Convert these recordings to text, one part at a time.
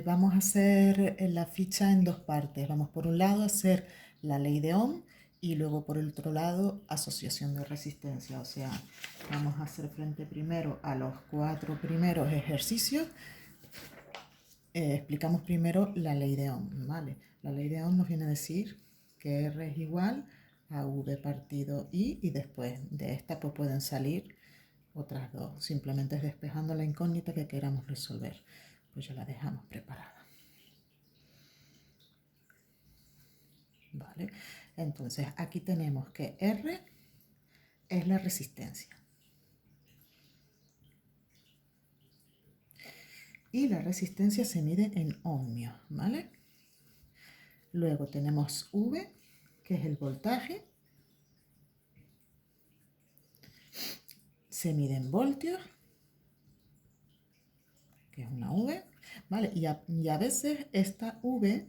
Vamos a hacer la ficha en dos partes. Vamos por un lado a hacer la ley de Ohm y luego por el otro lado asociación de resistencia. O sea, vamos a hacer frente primero a los 4 primeros ejercicios. Explicamos primero la ley de Ohm, ¿vale? La ley de Ohm nos viene a decir que R es igual a V partido I y después de esta pues pueden salir otras dos. Simplemente es despejando la incógnita que queramos resolver. Pues ya la dejamos preparada. ¿Vale? Entonces aquí tenemos que R es la resistencia. Y la resistencia se mide en ohmios, ¿vale? Luego tenemos V, que es el voltaje. Se mide en voltios, que es una V, ¿vale? Y a veces esta V,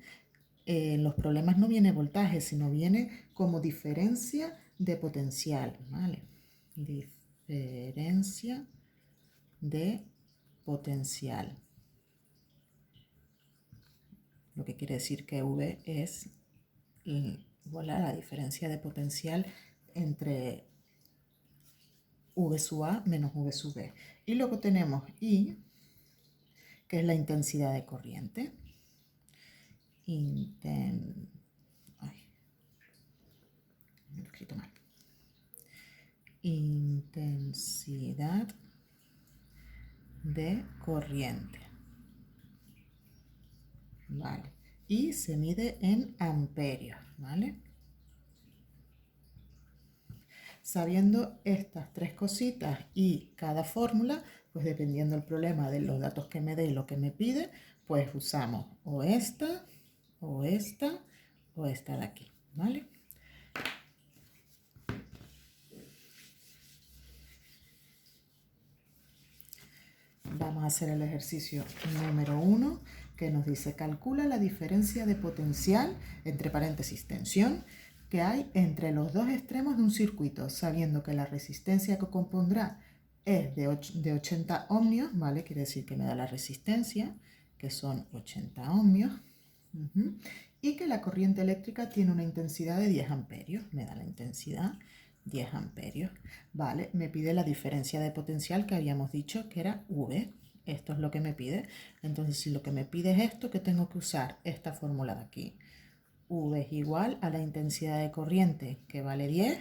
en los problemas no viene voltaje, sino viene como diferencia de potencial, ¿vale? Diferencia de potencial. Lo que quiere decir que V es igual a la diferencia de potencial entre V sub A menos V sub B. Y luego tenemos I, que es la intensidad de corriente. Me lo he escrito mal. Intensidad de corriente. Vale. Y se mide en amperios, ¿vale? Sabiendo estas tres cositas y cada fórmula, pues dependiendo del problema de los datos que me dé y lo que me pide, pues usamos o esta, o esta, o esta de aquí, ¿vale? Vamos a hacer el ejercicio número 1, que nos dice calcula la diferencia de potencial, entre paréntesis tensión, que hay entre los dos extremos de un circuito, sabiendo que la resistencia que compondrá es de 80 ohmios, ¿vale? Quiere decir que me da la resistencia, que son 80 ohmios, y que la corriente eléctrica tiene una intensidad de 10 amperios, me da la intensidad 10 amperios, ¿vale? Me pide la diferencia de potencial que habíamos dicho que era V. Esto es lo que me pide. Entonces, si lo que me pide es esto, ¿qué tengo que usar? Esta fórmula de aquí. V es igual a la intensidad de corriente, que vale 10,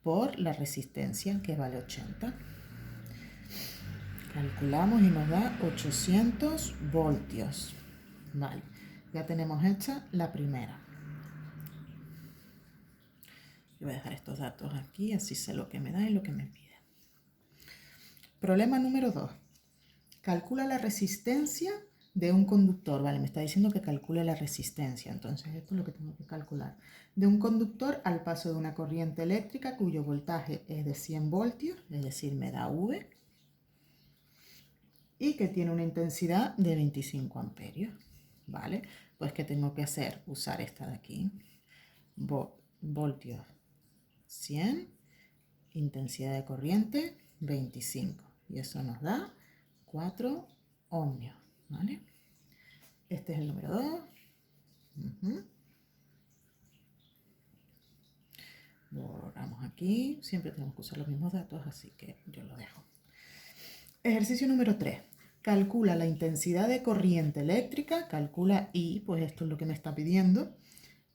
por la resistencia, que vale 80. Calculamos y nos da 800 voltios. Vale, ya tenemos hecha la primera. Yo voy a dejar estos datos aquí, así sé lo que me da y lo que me pide. Problema número 2. Calcula la resistencia de un conductor. Vale, me está diciendo que calcule la resistencia. Entonces, esto es lo que tengo que calcular. De un conductor al paso de una corriente eléctrica cuyo voltaje es de 100 voltios, es decir, me da V, y que tiene una intensidad de 25 amperios. Vale, pues ¿qué tengo que hacer? Usar esta de aquí. Voltios 100, intensidad de corriente 25. Y eso nos da 4 ohmios, ¿vale? Este es el número 2. Borramos aquí. Siempre tenemos que usar los mismos datos, así que yo lo dejo. Ejercicio número 3. Calcula la intensidad de corriente eléctrica. Calcula I, pues esto es lo que me está pidiendo,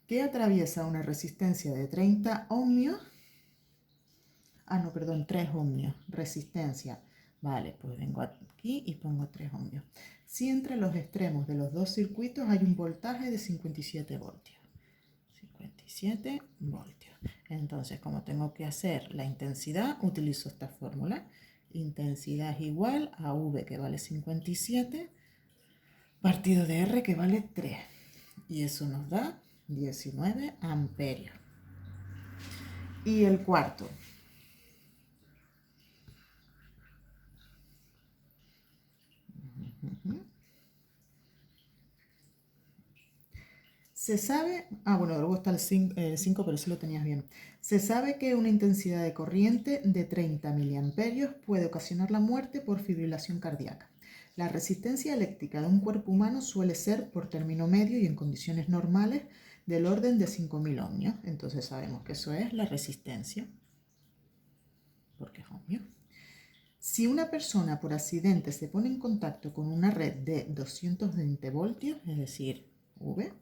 que atraviesa una resistencia de 30 ohmios. 3 ohmios. Resistencia. Vale, pues vengo aquí y pongo 3 ohmios. Si entre los extremos de los dos circuitos hay un voltaje de 57 voltios. 57 voltios. Entonces, como tengo que hacer la intensidad, utilizo esta fórmula. Intensidad es igual a V, que vale 57, partido de R, que vale 3. Y eso nos da 19 amperios. Y el cuarto. Se sabe, luego está el 5, pero sí lo tenías bien. Se sabe que una intensidad de corriente de 30 miliamperios puede ocasionar la muerte por fibrilación cardíaca. La resistencia eléctrica de un cuerpo humano suele ser por término medio y en condiciones normales del orden de 5.000 ohmios. Entonces sabemos que eso es la resistencia, porque es ohmio. Si una persona por accidente se pone en contacto con una red de 220 voltios, es decir, V,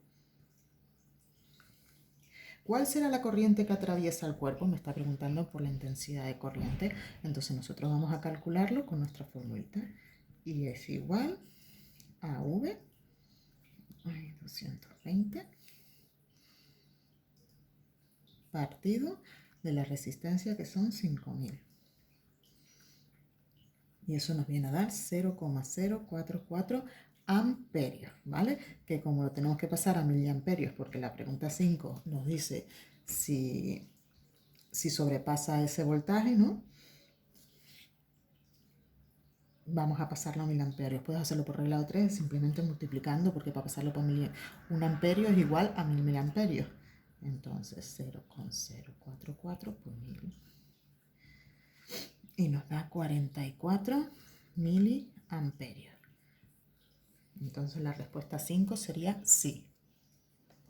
¿cuál será la corriente que atraviesa el cuerpo? Me está preguntando por la intensidad de corriente. Entonces nosotros vamos a calcularlo con nuestra formulita. Y es igual a V, 220, partido de la resistencia, que son 5.000. Y eso nos viene a dar 0,044 amperios, ¿vale? Que como lo tenemos que pasar a miliamperios, porque la pregunta 5 nos dice si sobrepasa ese voltaje, ¿no? Vamos a pasarlo a miliamperios. Puedes hacerlo por regla de 3, simplemente multiplicando, porque para pasarlo por un amperio es igual a 1.000 miliamperios. Entonces 0,044 por 1.000. Y nos da 44 miliamperios. Entonces la respuesta 5 sería sí.